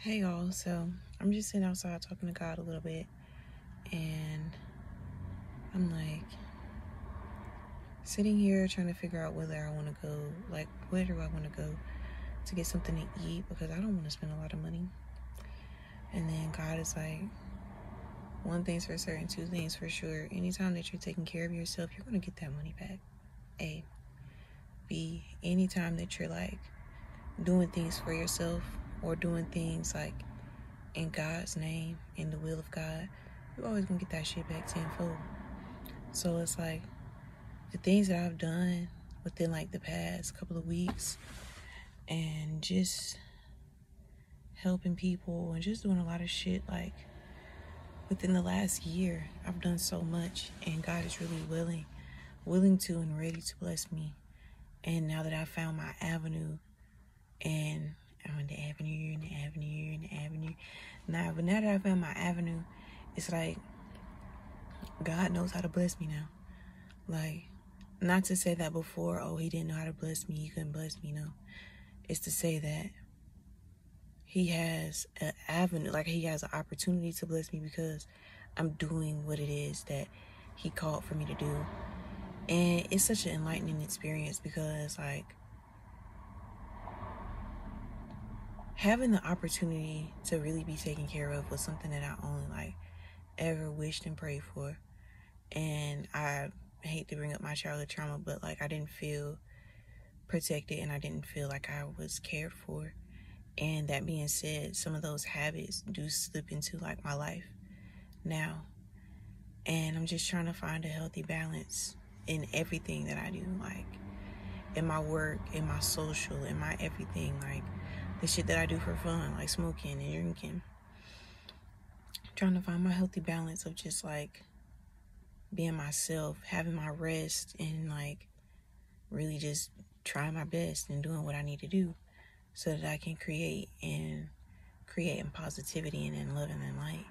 Hey y'all, so I'm just sitting outside talking to God a little bit, and I'm like sitting here trying to figure out whether I want to go, like where do I want to go to get something to eat, because I don't want to spend a lot of money. And then God is like, one thing's for certain, two things for sure. Anytime that you're taking care of yourself, you're going to get that money back. A. B. Anytime that you're like doing things for yourself or doing things like in God's name, in the will of God, you're always gonna get that shit back tenfold. So it's like the things that I've done within like the past couple of weeks and just helping people and just doing a lot of shit, like within the last year, I've done so much, and God is really willing to and ready to bless me. And now that I've found my avenue, and I'm in the avenue, now that I found my avenue, it's like God knows how to bless me now. Like, not to say that before, oh, he didn't know how to bless me, he couldn't bless me. No, it's to say that he has an avenue, like he has an opportunity to bless me because I'm doing what it is that he called for me to do. And it's such an enlightening experience because like having the opportunity to really be taken care of was something that I only like ever wished and prayed for. And I hate to bring up my childhood trauma, but like I didn't feel protected and I didn't feel like I was cared for. And that being said, some of those habits do slip into like my life now. And I'm just trying to find a healthy balance in everything that I do, like in my work, in my social, in my everything, like the shit that I do for fun, like smoking and drinking. Trying to find my healthy balance of just like being myself, having my rest, and like really just trying my best and doing what I need to do so that I can create in positivity and in love and in light,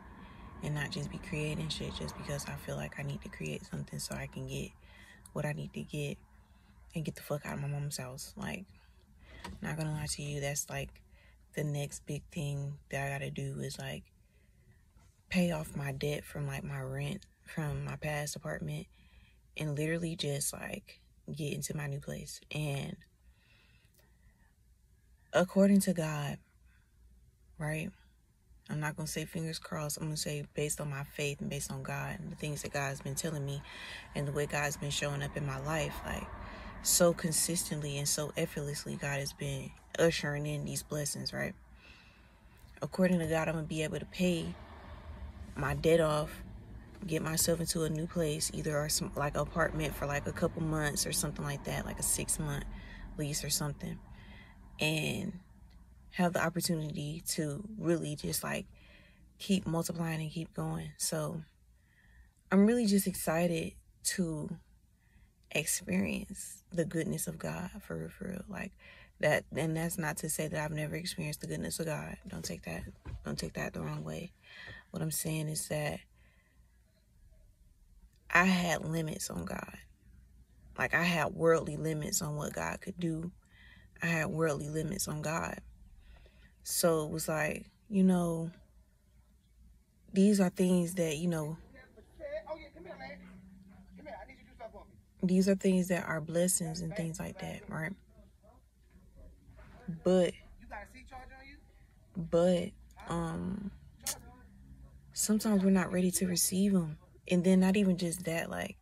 and not just be creating shit just because I feel like I need to create something so I can get what I need to get and get the fuck out of my mom's house. Like, not gonna lie to you, that's like the next big thing that I gotta do is like pay off my debt from like my rent from my past apartment and literally just like get into my new place. And according to God, right? I'm not going to say fingers crossed. I'm going to say based on my faith and based on God and the things that God's been telling me and the way God's been showing up in my life, like so consistently and so effortlessly, God has been ushering in these blessings, right? According to God, I'm going to be able to pay my debt off, get myself into a new place, either some like apartment for like a couple months or something like that, like a 6-month lease or something, and have the opportunity to really just like keep multiplying and keep going. So I'm really just excited to experience the goodness of God for real, like that. And that's not to say that I've never experienced the goodness of God. Don't take that the wrong way. What I'm saying is that I had limits on God. Like I had worldly limits on what God could do. I had worldly limits on God. So it was like, these are things that, these are things that are blessings and things like that, right? But sometimes we're not ready to receive them. And then not even just that, like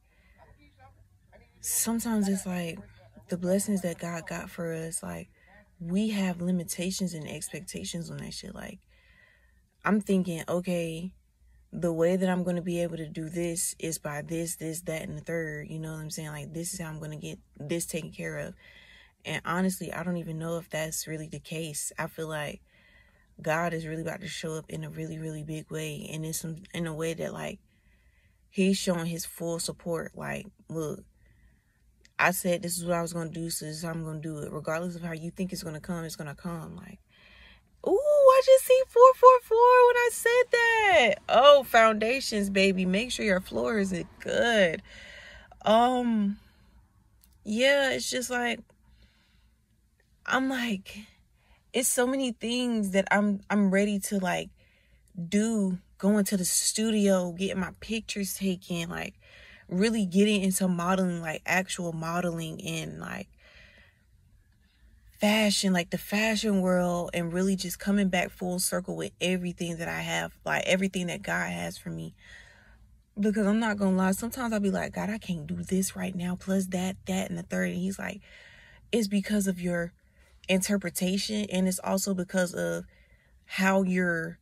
sometimes it's like the blessings that God got for us, like we have limitations and expectations on that shit. Like I'm thinking, okay, the way that I'm going to be able to do this is by this, that, and the third. You know what I'm saying? Like, this is how I'm going to get this taken care of. And honestly, I don't even know if that's really the case. I feel like God is really about to show up in a really big way. And it's in a way that, like, he's showing his full support. Like, look, I said this is what I was going to do, so this is how I'm going to do it. Regardless of how you think it's going to come, it's going to come. Like, ooh, I just see 444 when I said that. Oh, foundations, baby. Make sure your floor is good. Yeah, it's just like, I'm like, it's so many things that I'm ready to like do, going to the studio, getting my pictures taken, like really getting into modeling, like actual modeling and like fashion, like the fashion world, and really just coming back full circle with everything that I have, like everything that God has for me. Because I'm not gonna lie, sometimes I'll be like, God, I can't do this right now, plus that, and the third. And he's like, it's because of your interpretation, and it's also because of how you're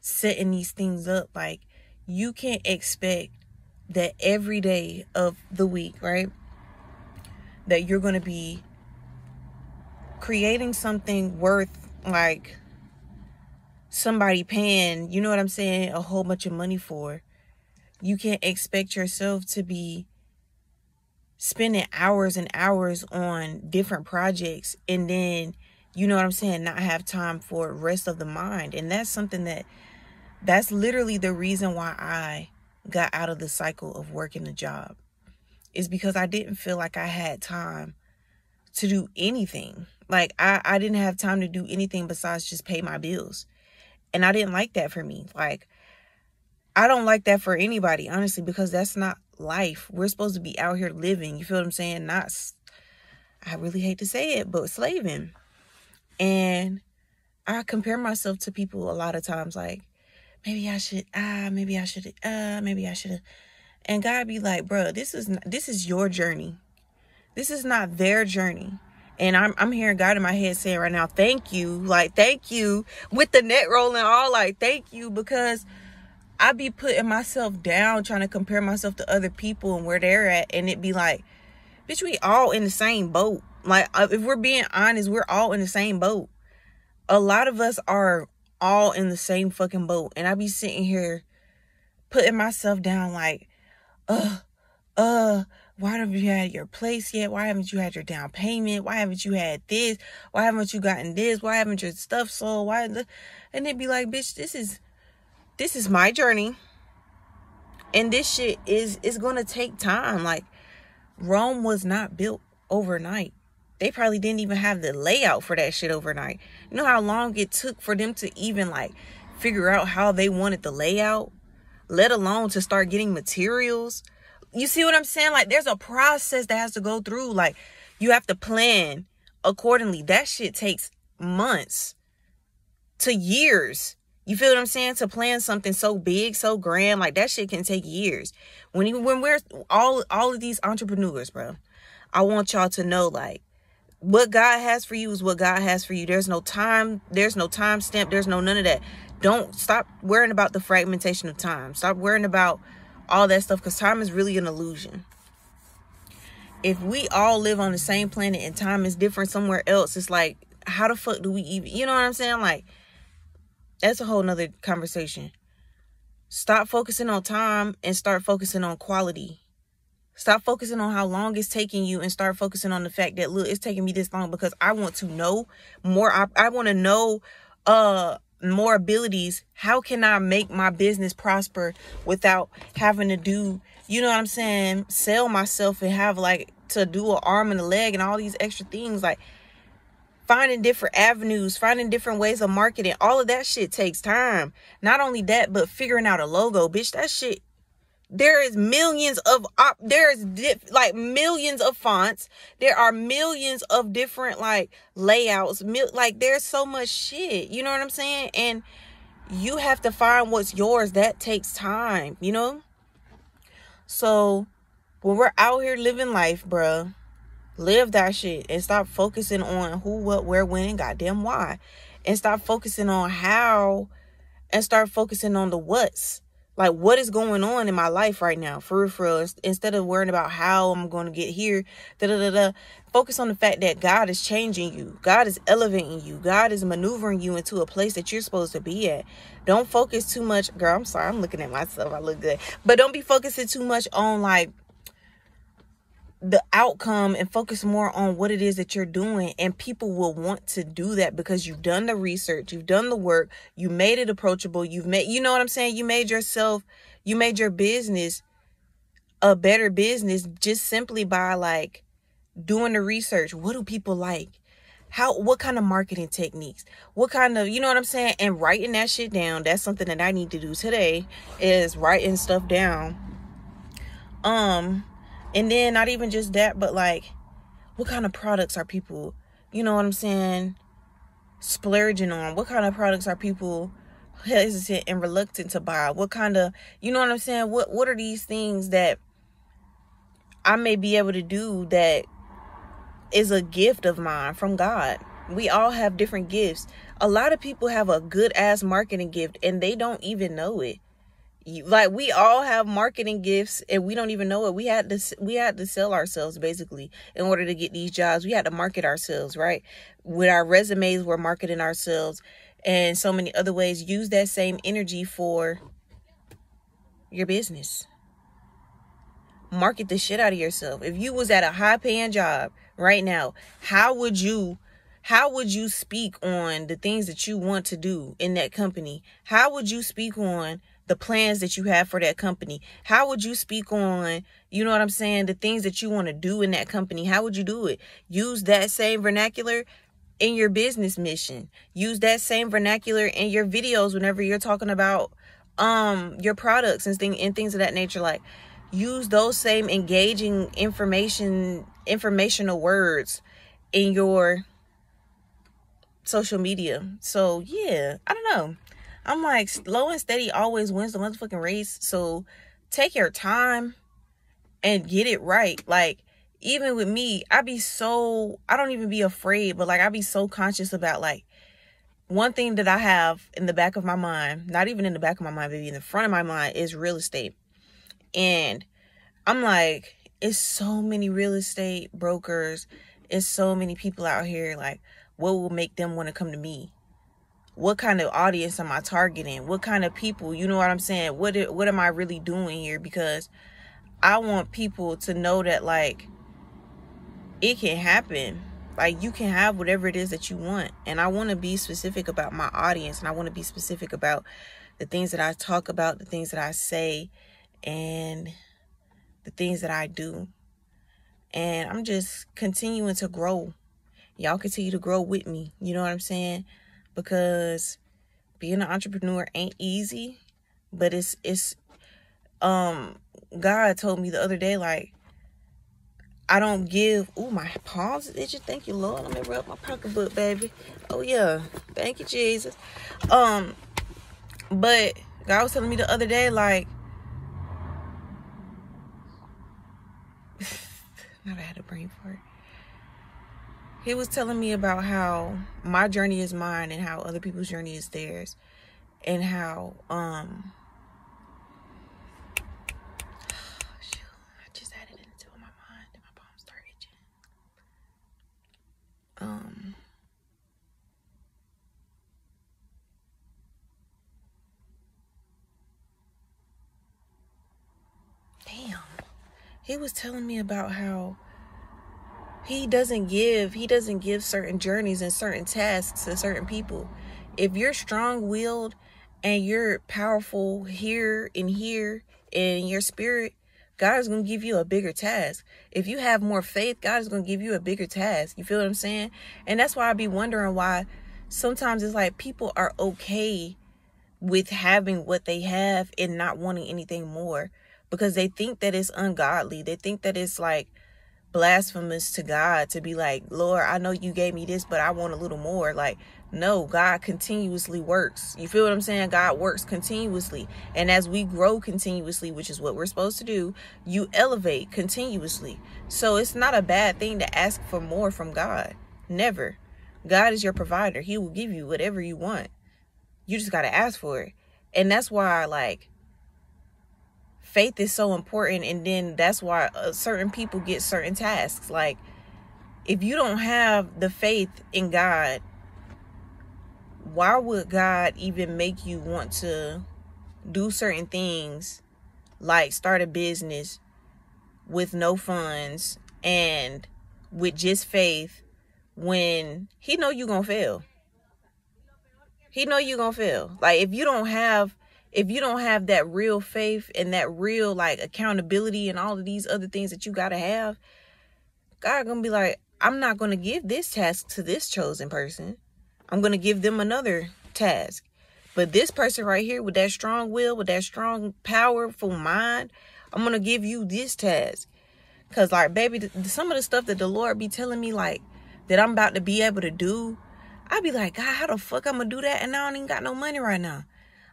setting these things up. Like, you can't expect that every day of the week, right, that you're gonna be creating something worth like somebody paying, you know what I'm saying, a whole bunch of money for. You can't expect yourself to be spending hours and hours on different projects and then, you know what I'm saying, not have time for rest of the mind. And that's something that's literally the reason why I got out of the cycle of working a job, is because I didn't feel like I had time to do anything. Like I didn't have time to do anything besides just pay my bills. And I didn't like that for me. Like, I don't like that for anybody, honestly, because that's not life. We're supposed to be out here living. You feel what I'm saying? Not, I really hate to say it, but slaving. And I compare myself to people a lot of times, like, maybe I should, maybe I should. And God be like, bro, this is your journey. This is not their journey. And I'm hearing God in my head saying right now, thank you. Like, thank you, with the net rolling all, like, thank you, because I be putting myself down, trying to compare myself to other people and where they're at. And it be like, bitch, we all in the same boat. Like, if we're being honest, we're all in the same boat. A lot of us are all in the same fucking boat. And I be sitting here putting myself down like, why haven't you had your place yet? Why haven't you had your down payment? Why haven't you had this? Why haven't you gotten this? Why haven't your stuff sold? And it'd be like, bitch, this is my journey. And this shit is going to take time. Like, Rome was not built overnight. They probably didn't even have the layout for that shit overnight. You know how long it took for them to even like figure out how they wanted the layout, let alone to start getting materials. You see what I'm saying? Like, there's a process that has to go through. Like, you have to plan accordingly. That shit takes months to years. You feel what I'm saying? To plan something so big, so grand, like that shit can take years. When we're all of these entrepreneurs, bro, I want y'all to know, like, what God has for you is what God has for you. There's no time stamp. There's no none of that. Don't stop worrying about the fragmentation of time. Stop worrying about all that stuff, because time is really an illusion. If we all live on the same planet and time is different somewhere else, it's like, how the fuck do we even, you know what I'm saying? Like, that's a whole nother conversation. Stop focusing on time and start focusing on quality. Stop focusing on how long it's taking you and start focusing on the fact that, look, it's taking me this long because I want to know more. I want to know more abilities. How can I make my business prosper without having to do, you know what I'm saying, sell myself and have like to do an arm and a leg and all these extra things. Like, finding different avenues, finding different ways of marketing, all of that shit takes time. Not only that, but figuring out a logo, bitch, that shit, there is millions of millions of fonts. There are millions of different like layouts. Like, there's so much shit. You know what I'm saying? And you have to find what's yours. That takes time, you know? So when we're out here living life, bruh, live that shit and stop focusing on who, what, where, when, and goddamn why. And stop focusing on how and start focusing on the what's. Like, what is going on in my life right now, for real. Instead of worrying about how I'm going to get here, focus on the fact that God is changing you. God is elevating you. God is maneuvering you into a place that you're supposed to be at. Don't focus too much. Girl, I'm sorry. I'm looking at myself. I look good. But don't be focusing too much on, like, the outcome, and focus more on what it is that you're doing. And people will want to do that because you've done the research, you've done the work, you made it approachable, you know what I'm saying, you made your business a better business just simply by like doing the research. What do people like? what kind of marketing techniques, what kind of, you know what I'm saying? And writing that shit down. That's something that I need to do today, is writing stuff down. And then not even just that, but like, what kind of products are people, you know what I'm saying, splurging on? What kind of products are people hesitant and reluctant to buy? What kind of, you know what I'm saying? What are these things that I may be able to do that is a gift of mine from God? We all have different gifts. A lot of people have a good ass marketing gift and they don't even know it. Like, we all have marketing gifts and we don't even know it. We had to sell ourselves basically in order to get these jobs. We had to market ourselves, right? With our resumes, we're marketing ourselves, and so many other ways. Use that same energy for your business. Market the shit out of yourself. If you was at a high paying job right now, how would you speak on the things that you want to do in that company? How would you speak on the plans that you have for that company? How would you speak on, you know what I'm saying, the things that you want to do in that company? How would you do it? Use that same vernacular in your business mission. Use that same vernacular in your videos whenever you're talking about your products and things of that nature. Like, use those same engaging informational words in your social media. So yeah, I don't know. I'm like, slow and steady always wins the motherfucking race. So take your time and get it right. Like, even with me, I don't even be afraid, but like, I be so conscious about, like, one thing that I have in the back of my mind, not even in the back of my mind, baby, in the front of my mind, is real estate. And I'm like, it's so many real estate brokers. It's so many people out here. Like, what will make them want to come to me? What kind of audience am I targeting? What kind of people, you know what I'm saying? What am I really doing here? Because I want people to know that, like, it can happen. Like, you can have whatever it is that you want. And I want to be specific about my audience. And I want to be specific about the things that I talk about, the things that I say, and the things that I do. And I'm just continuing to grow. Y'all continue to grow with me. You know what I'm saying? Because being an entrepreneur ain't easy, but it's God told me the other day, like, I don't give, my palms is itching. Thank you, Lord. Let me rub my pocketbook, baby. Oh yeah. Thank you, Jesus. But God was telling me the other day, like, now I had a brain fart. He was telling me about how my journey is mine and how other people's journey is theirs. And how, I just had it into my mind and my palms started itching. Damn. He was telling me about how he doesn't give certain journeys and certain tasks to certain people. If you're strong-willed and you're powerful here in your spirit, God is going to give you a bigger task. If you have more faith, God is going to give you a bigger task. You feel what I'm saying? And that's why I be wondering why sometimes it's like people are okay with having what they have and not wanting anything more, because they think that it's ungodly. They think that it's like blasphemous to God to be like, Lord, I know you gave me this, but I want a little more. Like, no, God continuously works. You feel what I'm saying? God works continuously. And as we grow continuously, which is what we're supposed to do, you elevate continuously. So it's not a bad thing to ask for more from God. Never. God is your provider. He will give you whatever you want. You just got to ask for it. And that's why, like, faith is so important. And then that's why certain people get certain tasks. Like, if you don't have the faith in God, why would God even make you want to do certain things, like start a business with no funds and with just faith, when he know you're going to fail? He know you're going to fail. Like, if you don't have that real faith and that real, like, accountability and all of these other things that you got to have, God gonna be like, I'm not going to give this task to this chosen person. I'm going to give them another task. But this person right here with that strong will, with that strong, powerful mind, I'm going to give you this task. Because, like, baby, some of the stuff that the Lord be telling me, like, that I'm about to be able to do, I be like, God, how the fuck I'm going to do that? And I don't even got no money right now.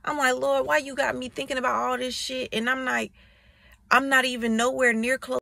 I'm like, Lord, why you got me thinking about all this shit? And I'm like, I'm not even nowhere near close.